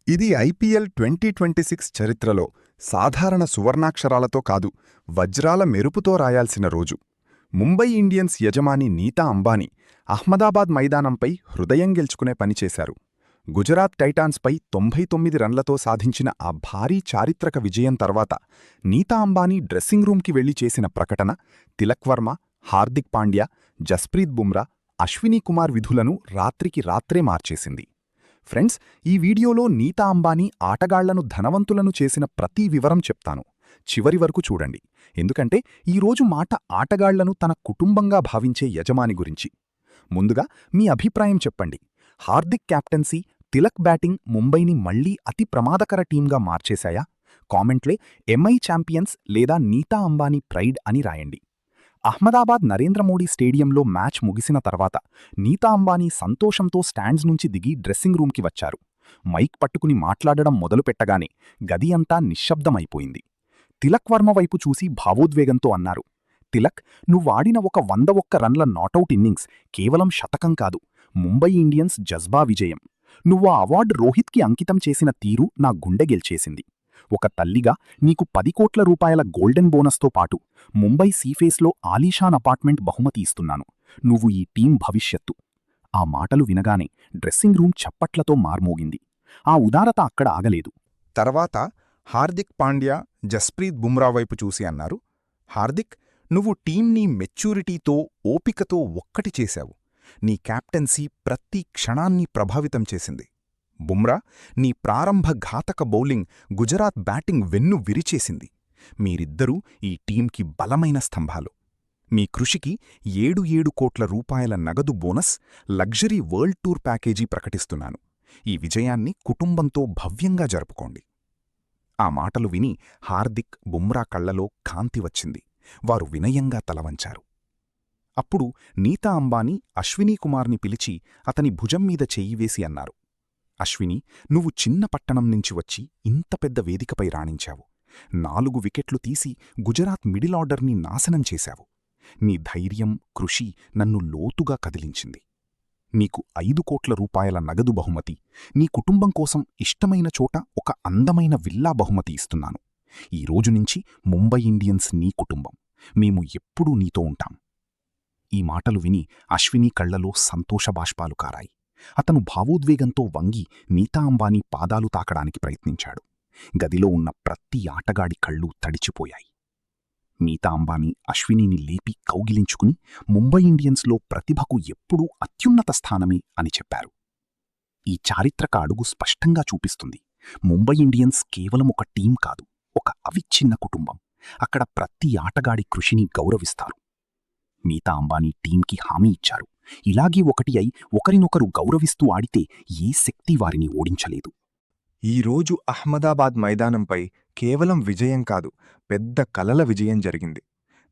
ఇది ఐపీఎల్ 2026 చరిత్రలో సాధారణ సువర్ణాక్షరాలతో కాదు, వజ్రాల మెరుపుతో రాయాల్సిన రోజు. ముంబై ఇండియన్స్ యజమాని నీతా అంబానీ అహ్మదాబాద్ మైదానంపై హృదయం గెలుచుకునే పనిచేశారు. గుజరాత్ టైటాన్స్పై 99 రన్లతో సాధించిన ఆ భారీ చారిత్రక విజయం తర్వాత నీతా అంబానీ డ్రెస్సింగ్ రూంకి వెళ్లి చేసిన ప్రకటన తిలక్ వర్మ, హార్దిక్ పాండ్యా, జస్ప్రీత్ బుమ్రా, అశ్వినీ కుమార్ విధులను రాత్రికి రాత్రే మార్చేసింది. ఫ్రెండ్స్, ఈ వీడియోలో నీతా అంబానీ ఆటగాళ్లను ధనవంతులను చేసిన ప్రతి వివరం చెప్తాను. చివరి వరకు చూడండి, ఎందుకంటే ఈరోజు మాట ఆటగాళ్లను తన కుటుంబంగా భావించే యజమాని గురించి. ముందుగా మీ అభిప్రాయం చెప్పండి. హార్దిక్ క్యాప్టెన్సీ, తిలక్ బ్యాటింగ్ ముంబైని మళ్లీ అతి ప్రమాదకర టీంగా మార్చేశాయా? కామెంట్లే ఎంఐ ఛాంపియన్స్ లేదా నీతా అంబానీ ప్రైడ్ అని రాయండి. అహ్మదాబాద్ నరేంద్ర మోడీ స్టేడియంలో మ్యాచ్ ముగిసిన తర్వాత నీతా అంబానీ సంతోషంతో స్టాండ్స్ నుంచి దిగి డ్రెస్సింగ్ రూంకి వచ్చారు. మైక్ పట్టుకుని మాట్లాడడం మొదలుపెట్టగానే గది అంతా నిశ్శబ్దమైపోయింది. తిలక్ వర్మ వైపు చూసి భావోద్వేగంతో అన్నారు, తిలక్, నువ్వాడిన ఒక 101 రన్ల నాటౌట్ ఇన్నింగ్స్ కేవలం శతకం కాదు, ముంబై ఇండియన్స్ జజ్బా విజయం. నువ్వు ఆ అవార్డు రోహిత్కి అంకితం చేసిన తీరు నా గుండె గెల్చేసింది. ఒక తల్లిగా నీకు 10 కోట్ల రూపాయల గోల్డెన్ బోనస్తో పాటు ముంబై సీఫేస్లో ఆలీషాన్ అపార్ట్మెంట్ బహుమతి ఇస్తున్నాను. నువ్వు ఈ టీం భవిష్యత్తు. ఆ మాటలు వినగానే డ్రెస్సింగ్ రూమ్ చప్పట్లతో మార్మోగింది. ఆ ఉదారత అక్కడ ఆగలేదు. తర్వాత హార్దిక్ పాండ్యా జస్ప్రీత్ బుమ్రా వైపు చూసి అన్నారు, హార్దిక్, నువ్వు టీంని మెచ్యూరిటీతో, ఓపికతో ఒక్కటి చేశావు. నీ క్యాప్టెన్సీ ప్రతి క్షణాన్ని ప్రభావితం చేసింది. బుమ్రా, నీ ప్రారంభ ఘాతక బౌలింగ్ గుజరాత్ బ్యాటింగ్ వెన్ను విరిచేసింది. మీరిద్దరూ ఈ టీంకి బలమైన స్తంభాలు. మీ కృషికి 7 కోట్ల రూపాయల నగదు bonus, luxury world tour package ప్రకటిస్తున్నాను. ఈ విజయాన్ని కుటుంబంతో భవ్యంగా జరుపుకోండి. ఆ మాటలు విని హార్దిక్, బుమ్రా కళ్లలో కాంతి వచ్చింది. వారు వినయంగా తలవంచారు. అప్పుడు నీతా అంబానీ అశ్వినీ కుమార్ని పిలిచి అతని భుజం మీద చెయ్యివేసి అన్నారు, అశ్విని, నువ్వు చిన్న పట్టణం నుంచి వచ్చి ఇంత పెద్ద వేదికపై రాణించావు. 4 వికెట్లు తీసి గుజరాత్ మిడిల్ ఆర్డర్ని నాశనం చేశావు. నీ ధైర్యం, కృషి నన్ను లోతుగా కదిలించింది. నీకు 5 కోట్ల రూపాయల నగదు బహుమతి, నీ కుటుంబం కోసం ఇష్టమైన చోట ఒక అందమైన విల్లా బహుమతి ఇస్తున్నాను. ఈ రోజునుంచి ముంబై ఇండియన్స్ నీ కుటుంబం. మేము ఎప్పుడూ నీతో ఉంటాం. ఈ మాటలు విని అశ్వినీ కళ్లలో సంతోషబాష్పాలు కారాయి. అతను భావోద్వేగంతో వంగి నీతా అంబానీ పాదాలు తాకడానికి ప్రయత్నించాడు. గదిలో ఉన్న ప్రతి ఆటగాడి కళ్ళు తడిచిపోయాయి. నీతా అంబానీ అశ్వినీని లేపి కౌగిలించుకుని ముంబై ఇండియన్స్లో ప్రతిభకు ఎప్పుడూ అత్యున్నత స్థానమే అని చెప్పారు. ఈ చారిత్రక అడుగు స్పష్టంగా చూపిస్తుంది, ముంబై ఇండియన్స్ కేవలం ఒక టీం కాదు, ఒక అవిచ్ఛిన్న కుటుంబం. అక్కడ ప్రతి ఆటగాడి కృషిని గౌరవిస్తారు. నీతా అంబానీ టీంకి హామీ ఇచ్చారు, ఇలాగే ఒకటి అయి ఒకరినొకరు గౌరవిస్తూ ఆడితే ఏ శక్తి వారిని ఓడించలేదు. ఈరోజు అహ్మదాబాద్ మైదానంపై కేవలం విజయం కాదు, పెద్ద కలల విజయం జరిగింది.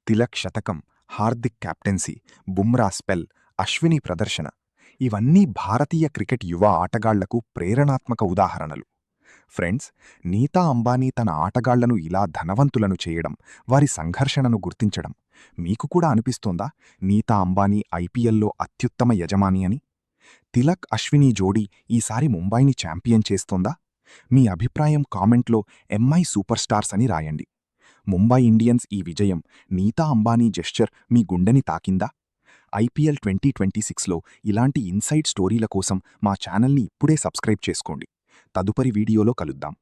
తిలక్ శతకం, హార్దిక్ క్యాప్టెన్సీ, బుమ్రా స్పెల్, అశ్విని ప్రదర్శన — ఇవన్నీ భారతీయ క్రికెట్ యువ ఆటగాళ్లకు ప్రేరణాత్మక ఉదాహరణలు. ఫ్రెండ్స్, నీతా అంబానీ తన ఆటగాళ్లను ఇలా ధనవంతులను చేయడం, వారి సంఘర్షణను గుర్తించడం మీకు కూడా అనిపిస్తోందా నీతా అంబానీ ఐపీఎల్లో అత్యుత్తమ యజమాని అని? తిలక్, అశ్వినీ జోడీ ఈసారి ముంబైని ఛాంపియన్ చేస్తోందా? మీ అభిప్రాయం కామెంట్లో ఎంఐ సూపర్ స్టార్స్ అని రాయండి. ముంబై ఇండియన్స్ ఈ విజయం, నీతా అంబానీ జెస్చర్ మీ గుండెని తాకిందా? ఐపీఎల్ 2026లో ఇలాంటి ఇన్సైడ్ స్టోరీల కోసం మా ఛానల్ని ఇప్పుడే సబ్స్క్రైబ్ చేసుకోండి. తదుపరి వీడియోలో కలుద్దాం.